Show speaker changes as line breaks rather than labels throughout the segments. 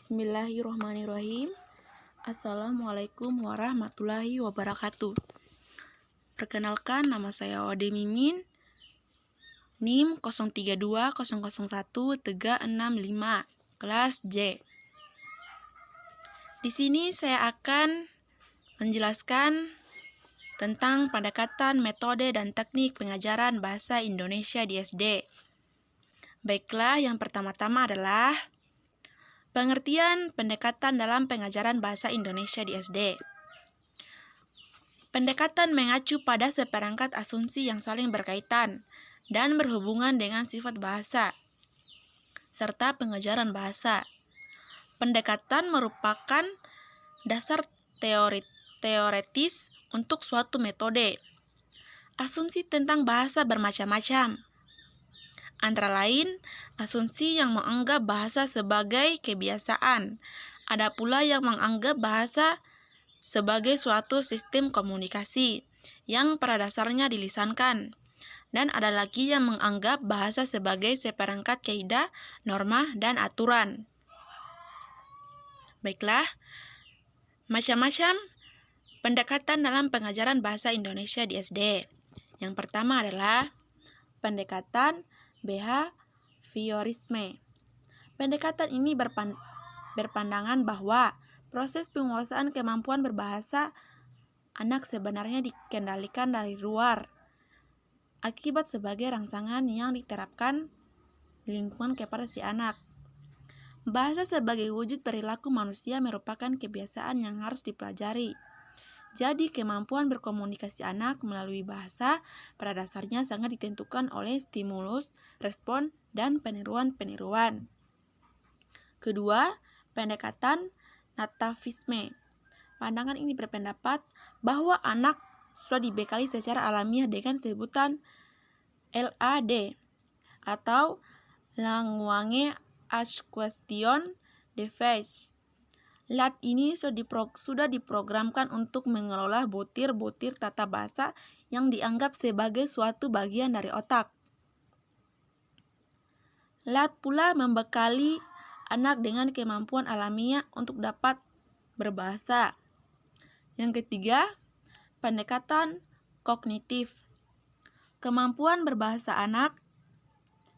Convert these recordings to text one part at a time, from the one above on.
Bismillahirrahmanirrahim. Assalamualaikum warahmatullahi wabarakatuh. Perkenalkan, nama saya Ode Mimin, NIM 0320013665, kelas J. Di sini saya akan menjelaskan tentang pendekatan metode dan teknik pengajaran bahasa Indonesia di SD. Baiklah, yang pertama-tama adalah pengertian pendekatan dalam pengajaran bahasa Indonesia di SD. Pendekatan mengacu pada seperangkat asumsi yang saling berkaitan dan berhubungan dengan sifat bahasa, serta pengajaran bahasa. Pendekatan merupakan dasar teoretis untuk suatu metode. Asumsi tentang bahasa bermacam-macam. Antara lain, asumsi yang menganggap bahasa sebagai kebiasaan. Ada pula yang menganggap bahasa sebagai suatu sistem komunikasi yang pada dasarnya dilisankan. Dan ada lagi yang menganggap bahasa sebagai seperangkat kaidah, norma, dan aturan. Baiklah, macam-macam pendekatan dalam pengajaran bahasa Indonesia di SD. Yang pertama adalah pendekatan behaviorisme. Pendekatan ini berpandangan bahwa proses penguasaan kemampuan berbahasa anak sebenarnya dikendalikan dari luar, akibat sebagai rangsangan yang diterapkan di lingkungan kepada si anak. Bahasa sebagai wujud perilaku manusia merupakan kebiasaan yang harus dipelajari. Jadi, kemampuan berkomunikasi anak melalui bahasa pada dasarnya sangat ditentukan oleh stimulus, respon, dan peniruan-peniruan. Kedua, pendekatan nativisme. Pandangan ini berpendapat bahwa anak sudah dibekali secara alamiah dengan sebutan LAD atau Language Acquisition Device. LAD ini sudah diprogramkan untuk mengelola butir-butir tata bahasa yang dianggap sebagai suatu bagian dari otak. LAD pula membekali anak dengan kemampuan alamiah untuk dapat berbahasa. Yang ketiga, pendekatan kognitif. Kemampuan berbahasa anak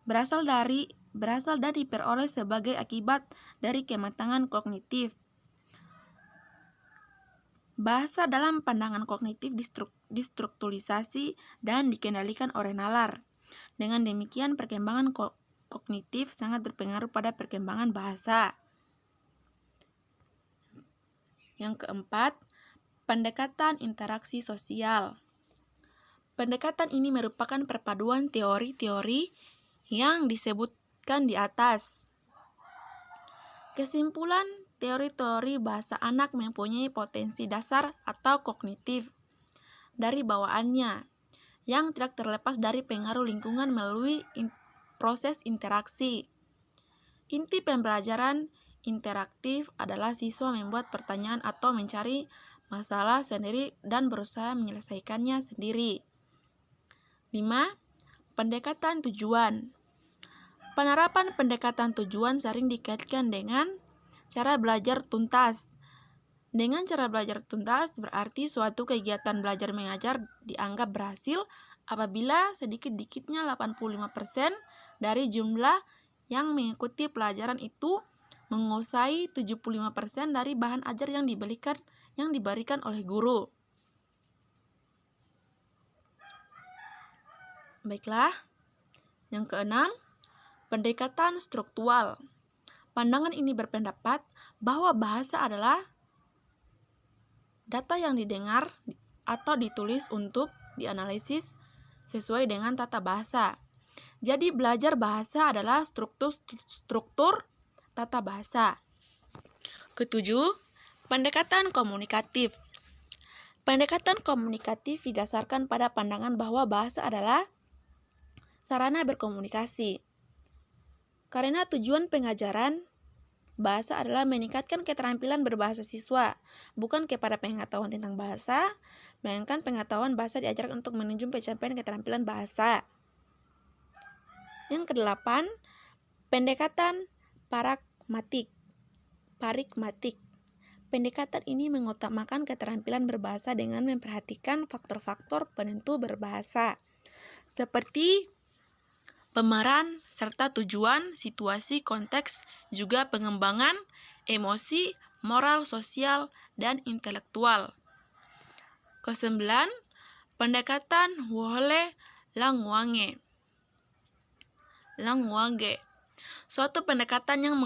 berasal dan diperoleh sebagai akibat dari kematangan kognitif. Bahasa dalam pandangan kognitif distrukturisasi dan dikendalikan oleh nalar. Dengan demikian, perkembangan kognitif sangat berpengaruh pada perkembangan bahasa. Yang keempat, pendekatan interaksi sosial. Pendekatan ini merupakan perpaduan teori-teori yang disebutkan di atas. Kesimpulan, teori-teori bahasa anak mempunyai potensi dasar atau kognitif dari bawaannya yang tidak terlepas dari pengaruh lingkungan melalui proses interaksi. Inti pembelajaran interaktif adalah siswa membuat pertanyaan atau mencari masalah sendiri dan berusaha menyelesaikannya sendiri. 5. Pendekatan tujuan. Penerapan pendekatan tujuan sering dikaitkan dengan cara belajar tuntas. Dengan cara belajar tuntas berarti suatu kegiatan belajar mengajar dianggap berhasil apabila sedikit-dikitnya 85% dari jumlah yang mengikuti pelajaran itu menguasai 75% dari bahan ajar yang diberikan oleh guru. Baiklah, yang keenam, pendekatan struktural. Pandangan ini berpendapat bahwa bahasa adalah data yang didengar atau ditulis untuk dianalisis sesuai dengan tata bahasa. Jadi, belajar bahasa adalah struktur tata bahasa. Ketujuh, pendekatan komunikatif. Pendekatan komunikatif didasarkan pada pandangan bahwa bahasa adalah sarana berkomunikasi. Karena tujuan pengajaran bahasa adalah meningkatkan keterampilan berbahasa siswa, bukan kepada pengetahuan tentang bahasa, melainkan pengetahuan bahasa diajarkan untuk menuju pencapaian keterampilan bahasa. Yang kedelapan, pendekatan pragmatik. parigmatik. Pendekatan ini mengutamakan keterampilan berbahasa dengan memperhatikan faktor-faktor penentu berbahasa, seperti pemeran serta tujuan, situasi, konteks, juga pengembangan, emosi, moral, sosial, dan intelektual. Kesembilan, pendekatan Wohle Langwange. Suatu pendekatan yang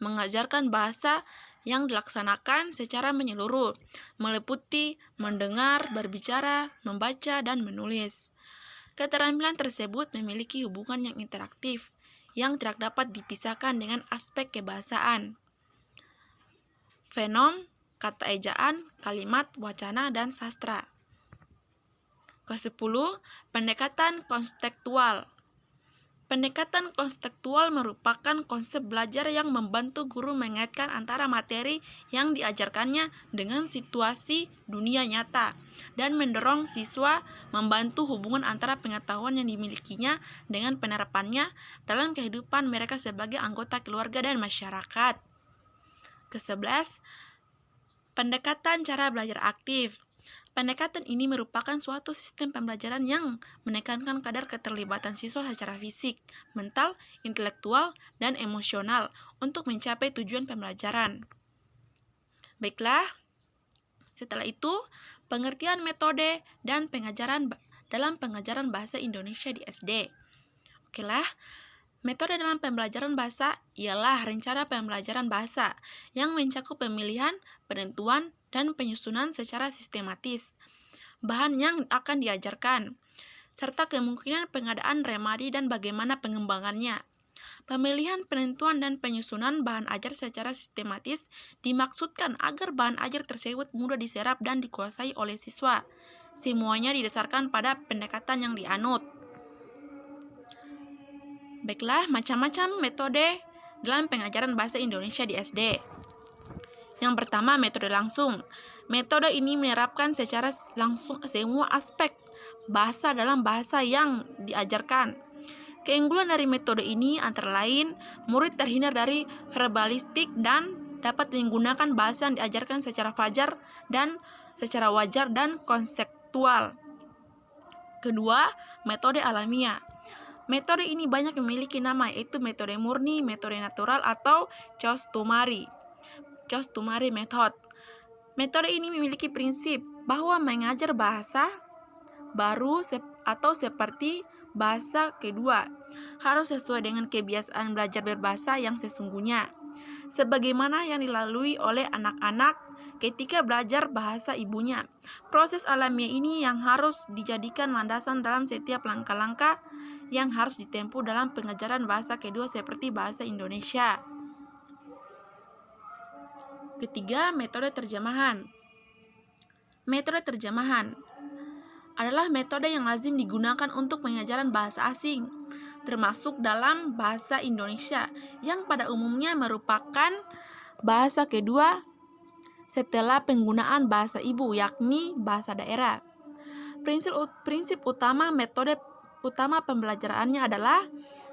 mengajarkan bahasa yang dilaksanakan secara menyeluruh, meliputi mendengar, berbicara, membaca, dan menulis. Keterampilan tersebut memiliki hubungan yang interaktif, yang tidak dapat dipisahkan dengan aspek kebahasaan. Fenom, kata ejaan, kalimat, wacana, dan sastra. Ke-10, pendekatan konstektual. Pendekatan konstektual merupakan konsep belajar yang membantu guru mengaitkan antara materi yang diajarkannya dengan situasi dunia nyata dan mendorong siswa membantu hubungan antara pengetahuan yang dimilikinya dengan penerapannya dalam kehidupan mereka sebagai anggota keluarga dan masyarakat. Ke-11, pendekatan cara belajar aktif. Pendekatan ini merupakan suatu sistem pembelajaran yang menekankan kadar keterlibatan siswa secara fisik, mental, intelektual, dan emosional untuk mencapai tujuan pembelajaran. Baiklah, setelah itu, pengertian metode dan pengajaran dalam pengajaran bahasa Indonesia di SD. Okelah, metode dalam pembelajaran bahasa ialah rencana pembelajaran bahasa yang mencakup pemilihan, penentuan, dan penyusunan secara sistematis bahan yang akan diajarkan, serta kemungkinan pengadaan remedi dan bagaimana pengembangannya. Pemilihan, penentuan, dan penyusunan bahan ajar secara sistematis dimaksudkan agar bahan ajar tersebut mudah diserap dan dikuasai oleh siswa. Semuanya didasarkan pada pendekatan yang dianut. Baiklah, macam-macam metode dalam pengajaran bahasa Indonesia di SD. Yang pertama, metode langsung. Metode ini menerapkan secara langsung semua aspek bahasa dalam bahasa yang diajarkan. Keunggulan dari metode ini antara lain, murid terhindar dari verbalistik dan dapat menggunakan bahasa yang diajarkan secara wajar dan konseptual. Kedua, metode alamiah. Metode ini banyak memiliki nama, yaitu metode murni, metode natural, atau Costumari method. Metode ini memiliki prinsip bahwa mengajar bahasa baru atau seperti bahasa kedua harus sesuai dengan kebiasaan belajar berbahasa yang sesungguhnya, sebagaimana yang dilalui oleh anak-anak ketika belajar bahasa ibunya. Proses alamiah ini yang harus dijadikan landasan dalam setiap langkah-langkah yang harus ditempuh dalam pengajaran bahasa kedua seperti bahasa Indonesia. Ketiga, metode terjemahan. Metode terjemahan adalah metode yang lazim digunakan untuk pengajaran bahasa asing, termasuk dalam bahasa Indonesia, yang pada umumnya merupakan bahasa kedua setelah penggunaan bahasa ibu, yakni bahasa daerah. Prinsip utama metode pembelajarannya adalah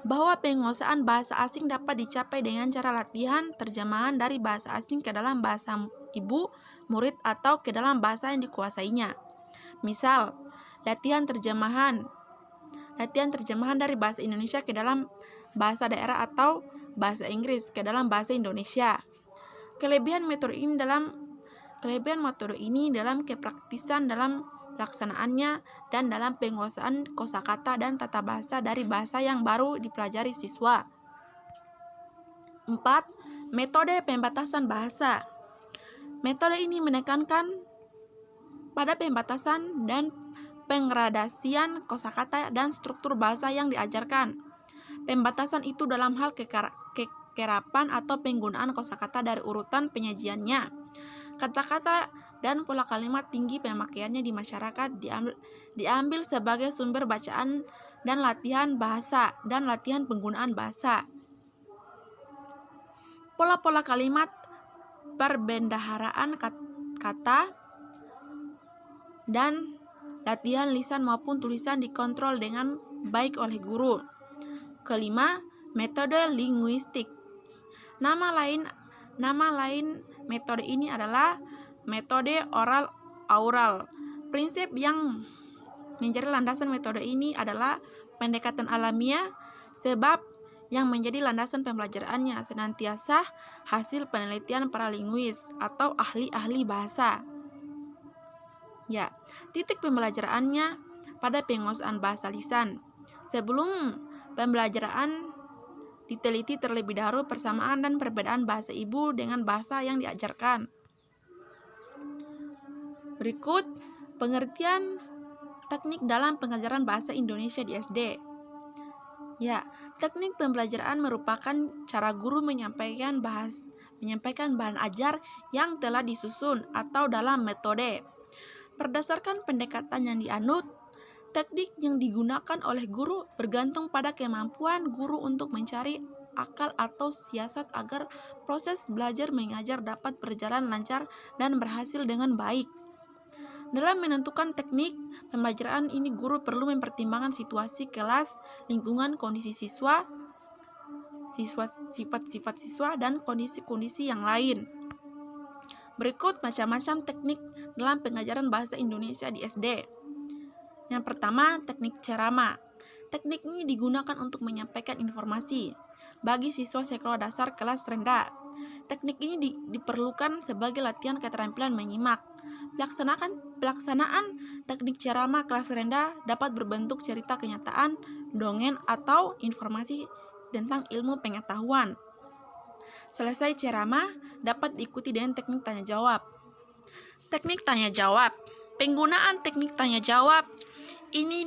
bahwa penguasaan bahasa asing dapat dicapai dengan cara latihan terjemahan dari bahasa asing ke dalam bahasa ibu murid atau ke dalam bahasa yang dikuasainya. Misal, latihan terjemahan dari bahasa Indonesia ke dalam bahasa daerah atau bahasa Inggris ke dalam bahasa Indonesia. Kelebihan metode ini dalam kepraktisan dalam pelaksanaannya dan dalam penguasaan kosakata dan tata bahasa dari bahasa yang baru dipelajari siswa. 4. Metode pembatasan bahasa. Metode ini menekankan pada pembatasan dan penggradasian kosakata dan struktur bahasa yang diajarkan. Pembatasan itu dalam hal kekerapan atau penggunaan kosakata dari urutan penyajiannya. Kata-kata dan pola kalimat tinggi pemakaiannya di masyarakat diambil sebagai sumber bacaan dan latihan bahasa dan latihan penggunaan bahasa. Pola-pola kalimat, perbendaharaan kata, dan latihan lisan maupun tulisan dikontrol dengan baik oleh guru. Kelima, metode linguistik. Nama lain metode ini adalah metode oral-aural. Prinsip yang menjadi landasan metode ini adalah pendekatan alamiah, sebab yang menjadi landasan pembelajarannya senantiasa hasil penelitian para linguis atau ahli-ahli bahasa. Ya, titik pembelajarannya pada penguasaan bahasa lisan. Sebelum pembelajaran diteliti terlebih dahulu persamaan dan perbedaan bahasa ibu dengan bahasa yang diajarkan. Berikut pengertian teknik dalam pengajaran bahasa Indonesia di SD. Ya, teknik pembelajaran merupakan cara guru menyampaikan bahan ajar yang telah disusun atau dalam metode. Berdasarkan pendekatan yang dianut, teknik yang digunakan oleh guru bergantung pada kemampuan guru untuk mencari akal atau siasat agar proses belajar mengajar dapat berjalan lancar dan berhasil dengan baik. Dalam menentukan teknik pembelajaran ini, guru perlu mempertimbangkan situasi kelas, lingkungan, kondisi siswa, sifat-sifat siswa, dan kondisi-kondisi yang lain. Berikut macam-macam teknik dalam pengajaran bahasa Indonesia di SD. Yang pertama, teknik ceramah. Teknik ini digunakan untuk menyampaikan informasi bagi siswa sekolah dasar kelas rendah. Teknik ini diperlukan sebagai latihan keterampilan menyimak. Pelaksanaan teknik ceramah kelas rendah dapat berbentuk cerita kenyataan, dongeng, atau informasi tentang ilmu pengetahuan. Selesai ceramah, dapat diikuti dengan teknik tanya jawab. Teknik tanya jawab. Penggunaan teknik tanya jawab ini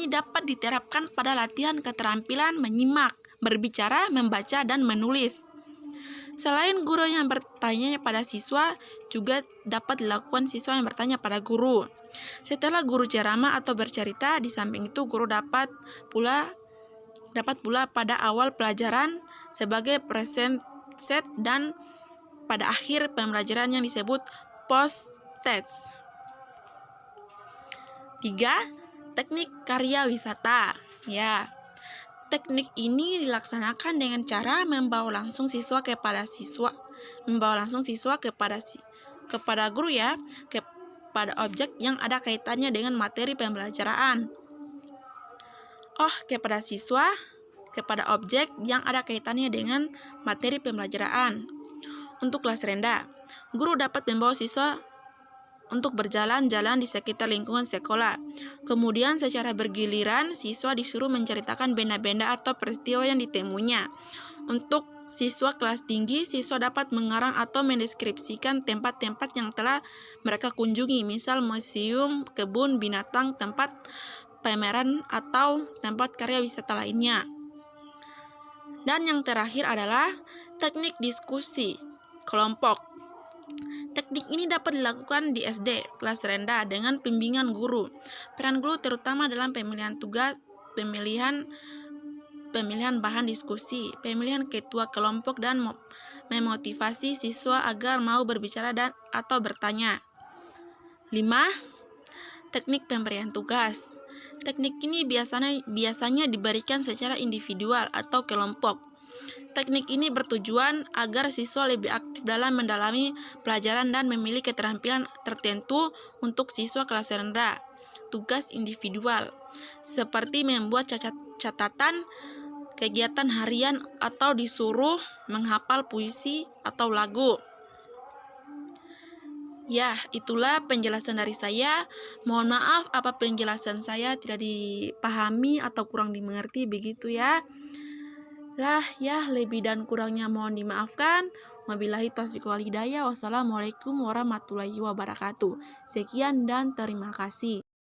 dapat diterapkan pada latihan keterampilan menyimak, berbicara, membaca, dan menulis. Selain guru yang bertanya pada siswa, juga dapat dilakukan siswa yang bertanya pada guru. Setelah guru ceramah atau bercerita, di samping itu guru dapat pula pada awal pelajaran sebagai presenset dan pada akhir pembelajaran yang disebut post-test. 3. Teknik karya wisata. Ya. Teknik ini dilaksanakan dengan cara membawa langsung siswa kepada guru ya, kepada objek yang ada kaitannya dengan materi pembelajaran. Kepada siswa, kepada objek yang ada kaitannya dengan materi pembelajaran. Untuk kelas rendah, guru dapat membawa siswa untuk berjalan-jalan di sekitar lingkungan sekolah. Kemudian secara bergiliran, siswa disuruh menceritakan benda-benda atau peristiwa yang ditemuinya. Untuk siswa kelas tinggi, siswa dapat mengarang atau mendeskripsikan tempat-tempat yang telah mereka kunjungi, misal museum, kebun binatang, tempat pameran, atau tempat karya wisata lainnya. Dan yang terakhir adalah teknik diskusi kelompok. Teknik ini dapat dilakukan di SD, kelas rendah dengan bimbingan guru. Peran guru terutama dalam pemilihan tugas, pemilihan bahan diskusi, pemilihan ketua kelompok, dan memotivasi siswa agar mau berbicara atau bertanya. 5. Teknik pemberian tugas. Teknik ini biasanya diberikan secara individual atau kelompok. Teknik ini bertujuan agar siswa lebih aktif dalam mendalami pelajaran dan memilih keterampilan tertentu. Untuk siswa kelas rendah, tugas individual seperti membuat catatan kegiatan harian atau disuruh menghafal puisi atau lagu. Ya, itulah penjelasan dari saya. Mohon maaf apa penjelasan saya tidak dipahami atau kurang dimengerti, begitu ya. Lebih dan kurangnya mohon dimaafkan. Wabillahi taufiq wal hidayah. Wassalamualaikum warahmatullahi wabarakatuh. Sekian dan terima kasih.